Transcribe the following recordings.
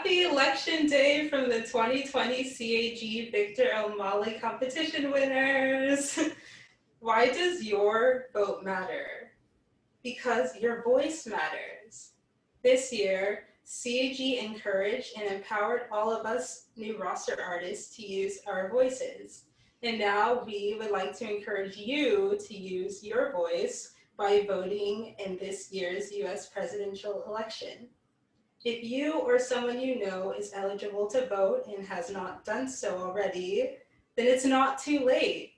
Happy Election Day from the 2020 CAG Victor O'Malley competition winners. Why does your vote matter? Because your voice matters. This year, CAG encouraged and empowered all of us new roster artists to use our voices. And now we would like to encourage you to use your voice by voting in this year's US presidential election. If you or someone you know is eligible to vote and has not done so already, then it's not too late.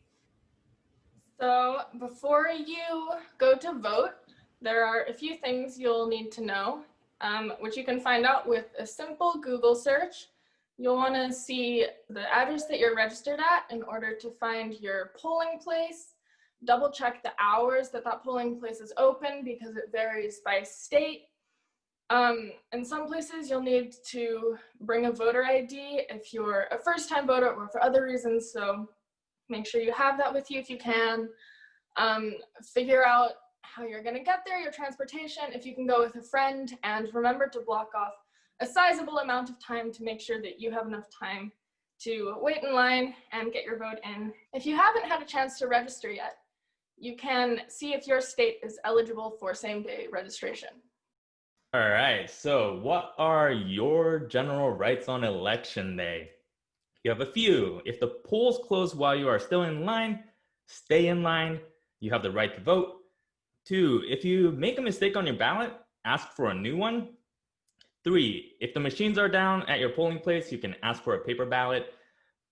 So before you go to vote, there are a few things you'll need to know, which you can find out with a simple Google search. You'll want to see the address that you're registered at in order to find your polling place. Double check the hours that polling place is open because it varies by state. In some places, you'll need to bring a voter ID if you're a first-time voter or for other reasons, so make sure you have that with you if you can. Figure out how you're gonna get there, your transportation, if you can go with a friend, and remember to block off a sizable amount of time to make sure that you have enough time to wait in line and get your vote in. If you haven't had a chance to register yet, you can see if your state is eligible for same-day registration. All right, so what are your general rights on election day? You have a few. If the polls close while you are still in line, stay in line. You have the right to vote. 2, if you make a mistake on your ballot, ask for a new one. 3, if the machines are down at your polling place, you can ask for a paper ballot.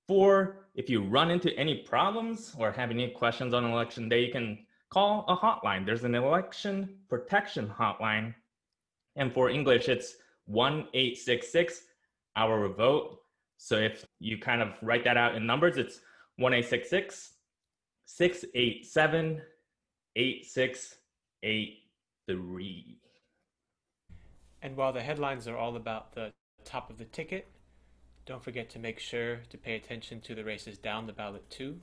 4, if you run into any problems or have any questions on election day, you can call a hotline. There's an election protection hotline. And for English, it's 1-866-OURVOTE. So if you kind of write that out in numbers, it's 1-866-687-8683. And while the headlines are all about the top of the ticket, don't forget to make sure to pay attention to the races down the ballot too.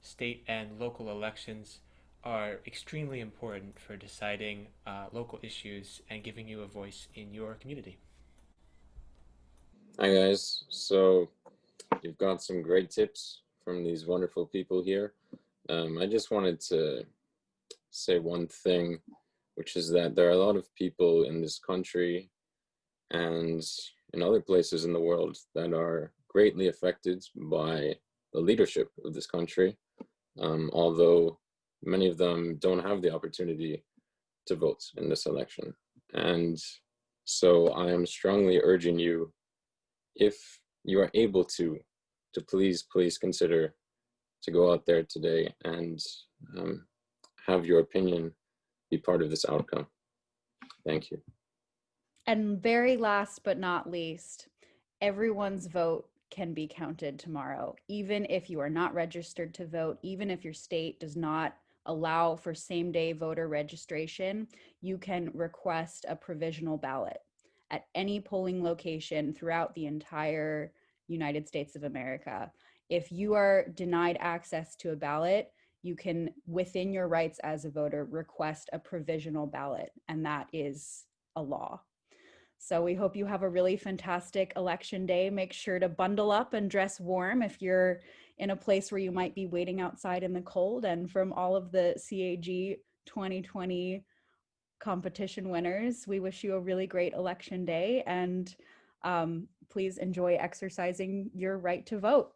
State and local elections are extremely important for deciding local issues and giving you a voice in your community. Hi guys, so you've got some great tips from these wonderful people here. I just wanted to say one thing, which is that there are a lot of people in this country and in other places in the world that are greatly affected by the leadership of this country, although many of them don't have the opportunity to vote in this election. And so I am strongly urging you, if you are able to please consider to go out there today and have your opinion be part of this outcome. Thank you. And very last but not least, everyone's vote can be counted tomorrow. Even if you are not registered to vote, even if your state does not allow for same-day voter registration, you can request a provisional ballot at any polling location throughout the entire United States of America. If you are denied access to a ballot, you can, within your rights as a voter, request a provisional ballot, and that is a law. So we hope you have a really fantastic election day. Make sure to bundle up and dress warm if you're in a place where you might be waiting outside in the cold. And from all of the CAG 2020 competition winners, we wish you a really great election day, and please enjoy exercising your right to vote.